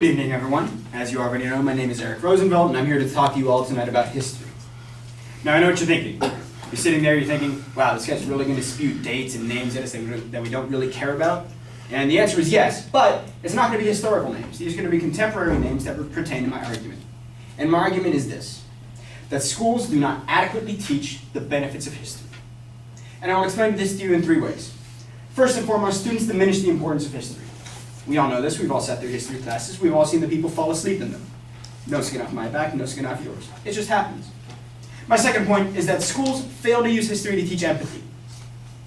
Good evening, everyone. As you already know, my name is Aric Rosenfeld, and I'm here to talk to you all tonight about history. Now, I know what you're thinking. You're sitting there, you're thinking, wow, this guy's really going to spew dates and names at us that we don't really care about? And the answer is yes, but it's not going to be historical names. These are going to be contemporary names that pertain to my argument. And my argument is this, that schools do not adequately teach the benefits of history. And I'll explain this to you in three ways. First and foremost, students diminish the importance of history. We all know this, we've all sat through history classes, we've all seen the people fall asleep in them. No skin off my back, no skin off yours. It just happens. My second point is that schools fail to use history to teach empathy.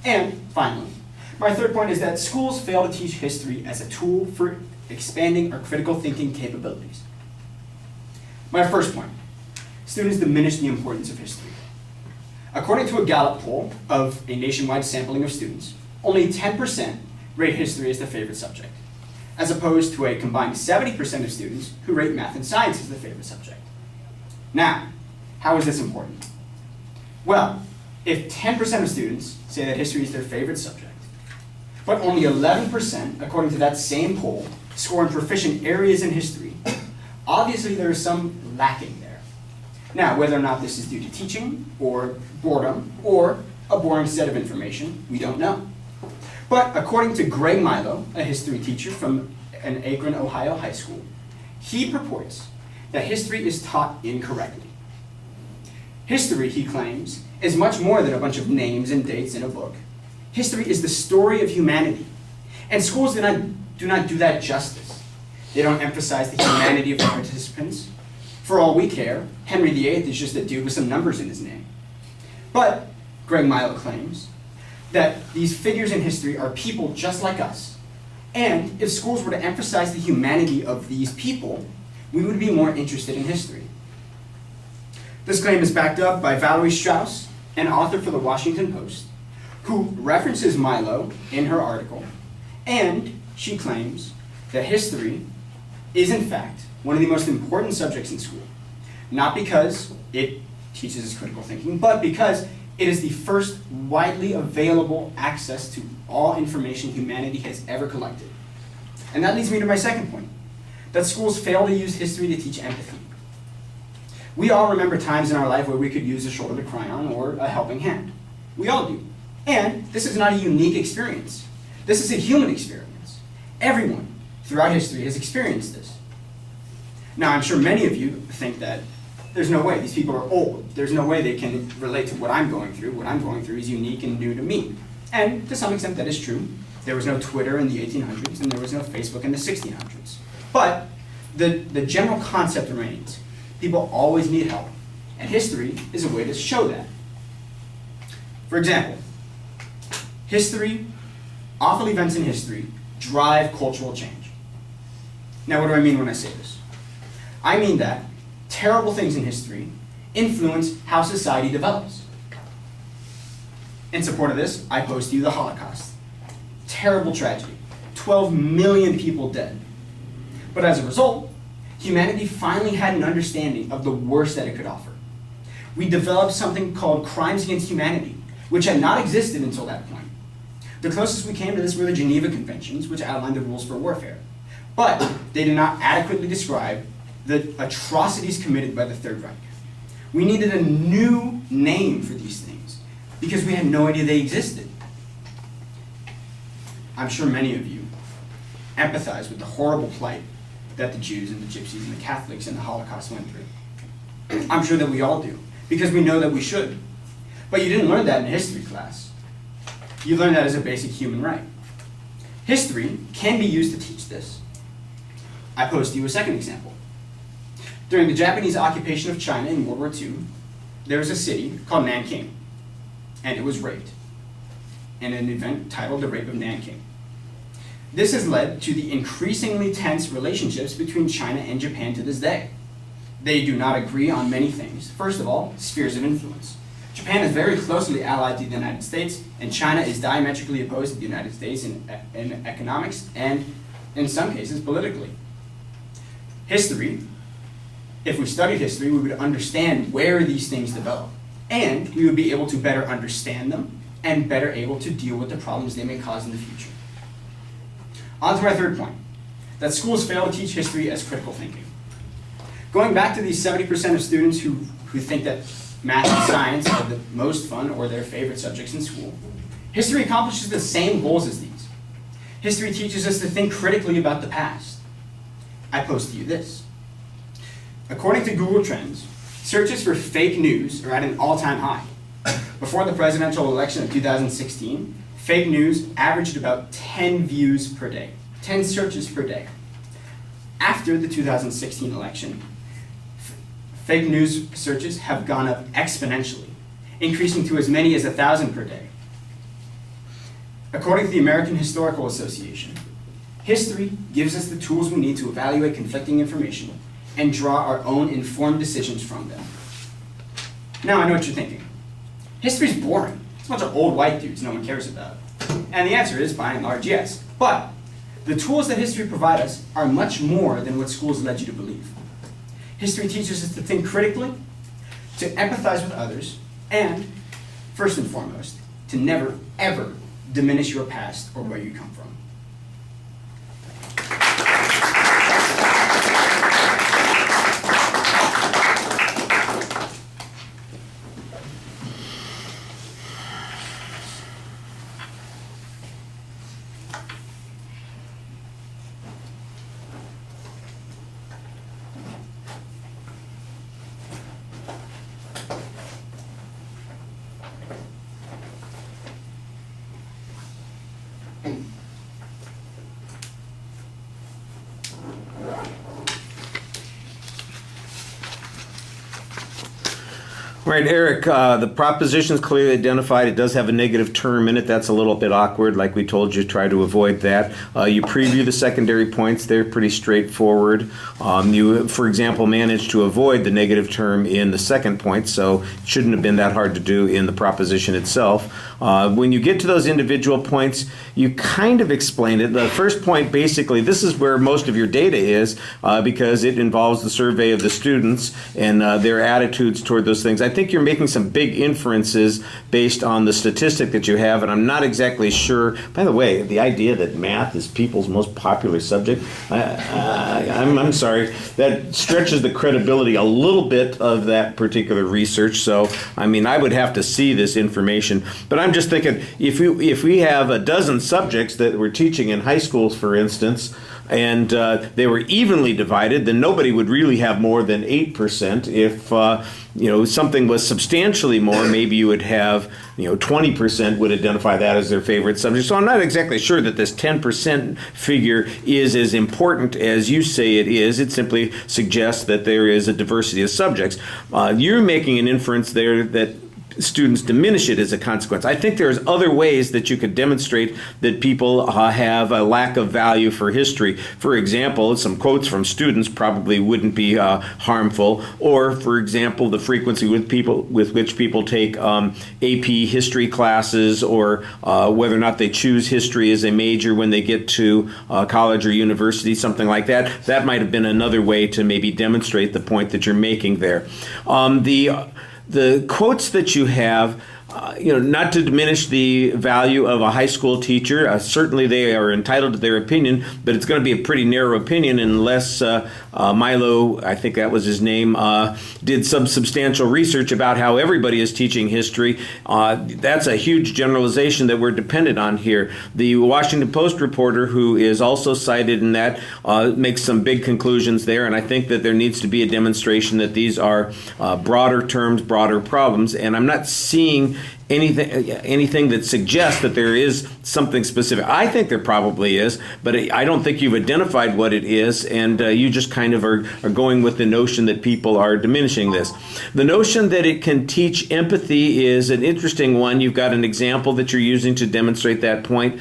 And, finally, my third point is that schools fail to teach history as a tool for expanding our critical thinking capabilities. My first point, students diminish the importance of history. According to a Gallup poll of a nationwide sampling of students, only 10% rate history as their favorite subject, as opposed to a combined 70% of students who rate math and science as their favorite subject. Now, how is this important? Well, if 10% of students say that history is their favorite subject, but only 11%, according to that same poll, score in proficient areas in history, obviously there is some lacking there. Now, whether or not this is due to teaching, or boredom, or a boring set of information, we don't know. But according to Greg Milo, a history teacher from an Akron, Ohio high school, he purports that history is taught incorrectly. History, he claims, is much more than a bunch of names and dates in a book. History is the story of humanity, and schools do not do that justice. They don't emphasize the humanity of the participants. For all we care, Henry VIII is just a dude with some numbers in his name. But, Greg Milo claims, that these figures in history are people just like us. And if schools were to emphasize the humanity of these people, we would be more interested in history. This claim is backed up by Valerie Strauss, an author for the Washington Post, who references Milo in her article, and she claims that history is in fact one of the most important subjects in school, not because it teaches us critical thinking, but because it is the first widely available access to all information humanity has ever collected. And that leads me to my second point, that schools fail to use history to teach empathy. We all remember times in our life where we could use a shoulder to cry on or a helping hand. We all do. And this is not a unique experience. This is a human experience. Everyone throughout history has experienced this. Now, I'm sure many of you think that there's no way, these people are old. There's no way they can relate to what I'm going through. What I'm going through is unique and new to me. And to some extent that is true. There was no Twitter in the 1800s and there was no Facebook in the 1600s. But the general concept remains. People always need help. And history is a way to show that. For example, awful events in history drive cultural change. Now, what do I mean when I say this? I mean that terrible things in history influence how society develops. In support of this, I pose to you the Holocaust. Terrible tragedy. 12 million people dead. But as a result, humanity finally had an understanding of the worst that it could offer. We developed something called crimes against humanity, which had not existed until that point. The closest we came to this were the Geneva Conventions, which outlined the rules for warfare. But they did not adequately describe the atrocities committed by the Third Reich. We needed a new name for these things because we had no idea they existed. I'm sure many of you empathize with the horrible plight that the Jews and the Gypsies and the Catholics in the Holocaust went through. I'm sure that we all do because we know that we should. But you didn't learn that in a history class. You learned that as a basic human right. History can be used to teach this. I pose to you a second example. During the Japanese occupation of China in World War II, there was a city called Nanking, and it was raped, in an event titled The Rape of Nanking. This has led to the increasingly tense relationships between China and Japan to this day. They do not agree on many things. First of all, spheres of influence. Japan is very closely allied to the United States, and China is diametrically opposed to the United States in economics and, in some cases, politically. History. If we studied history, we would understand where these things develop, and we would be able to better understand them and better able to deal with the problems they may cause in the future. On to my third point, that schools fail to teach history as critical thinking. Going back to these 70% of students who think that math and science are the most fun or their favorite subjects in school, history accomplishes the same goals as these. History teaches us to think critically about the past. I pose to you this. According to Google Trends, searches for fake news are at an all-time high. Before the presidential election of 2016, fake news averaged about 10 views per day, 10 searches per day. After the 2016 election, fake news searches have gone up exponentially, increasing to as many as 1,000 per day. According to the American Historical Association, history gives us the tools we need to evaluate conflicting information and draw our own informed decisions from them. Now I know what you're thinking. History's boring. It's a bunch of old white dudes no one cares about. And the answer is, by and large, yes. But the tools that history provides us are much more than what schools led you to believe. History teaches us to think critically, to empathize with others, and, first and foremost, to never, ever diminish your past or where you come from. Right, Eric, the proposition is clearly identified. It does have a negative term in it. That's a little bit awkward. Like we told you, try to avoid that. You preview the secondary points. They're pretty straightforward. You, for example, managed to avoid the negative term in the second point, so it shouldn't have been that hard to do in the proposition itself. When you get to those individual points, you kind of explain it. The first point, basically, this is where most of your data is because it involves the survey of the students and their attitudes toward those things. I think you're making some big inferences based on the statistic that you have, and I'm not exactly sure. By the way, the idea that math is people's most popular subject, I'm sorry, that stretches the credibility a little bit of that particular research. So, I mean, I would have to see this information. But I'm just thinking, if we have a dozen subjects that we're teaching in high schools, for instance, and they were evenly divided, then nobody would really have more than 8%. If something was substantially more, maybe you would have 20% would identify that as their favorite subject. So I'm not exactly sure that this 10% figure is as important as you say it is. It simply suggests that there is a diversity of subjects. You're making an inference there that students diminish it as a consequence. I think there's other ways that you could demonstrate that people have a lack of value for history. For example, some quotes from students probably wouldn't be harmful. Or, for example, the frequency with which people take AP history classes, or whether or not they choose history as a major when they get to college or university, something like that. That might have been another way to maybe demonstrate the point that you're making there. The quotes that you have, not to diminish the value of a high school teacher. Certainly they are entitled to their opinion, but it's going to be a pretty narrow opinion unless Milo, I think that was his name, did some substantial research about how everybody is teaching history. That's a huge generalization that we're dependent on here. The Washington Post reporter, who is also cited in that, makes some big conclusions there, and I think that there needs to be a demonstration that these are broader terms, broader problems, and I'm not seeing anything that suggests that there is something specific. I think there probably is, but I don't think you've identified what it is, and you just kind of are going with the notion that people are diminishing this. The notion that it can teach empathy is an interesting one. You've got an example that you're using to demonstrate that point.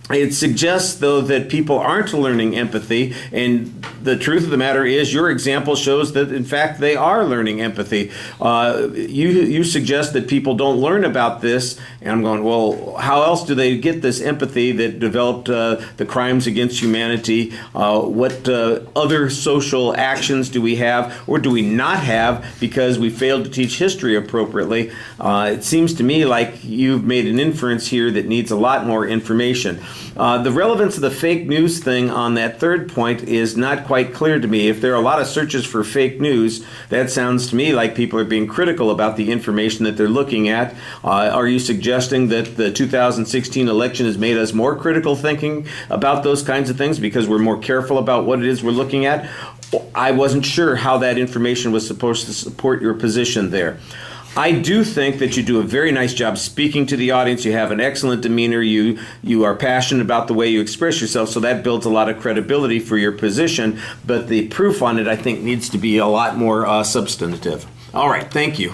It suggests, though, that people aren't learning empathy, and the truth of the matter is your example shows that, in fact, they are learning empathy. You suggest that people don't learn about this, and I'm going, well, how else do they get this empathy that developed the crimes against humanity? What other social actions do we have, or do we not have because we failed to teach history appropriately? It seems to me like you've made an inference here that needs a lot more information. The relevance of the fake news thing on that third point is not quite clear to me. If there are a lot of searches for fake news, that sounds to me like people are being critical about the information that they're looking at. Are you suggesting that the 2016 election has made us more critical thinking about those kinds of things because we're more careful about what it is we're looking at? I wasn't sure how that information was supposed to support your position there. I do think that you do a very nice job speaking to the audience. You have an excellent demeanor. You are passionate about the way you express yourself, so that builds a lot of credibility for your position. But the proof on it, I think, needs to be a lot more substantive. All right, thank you.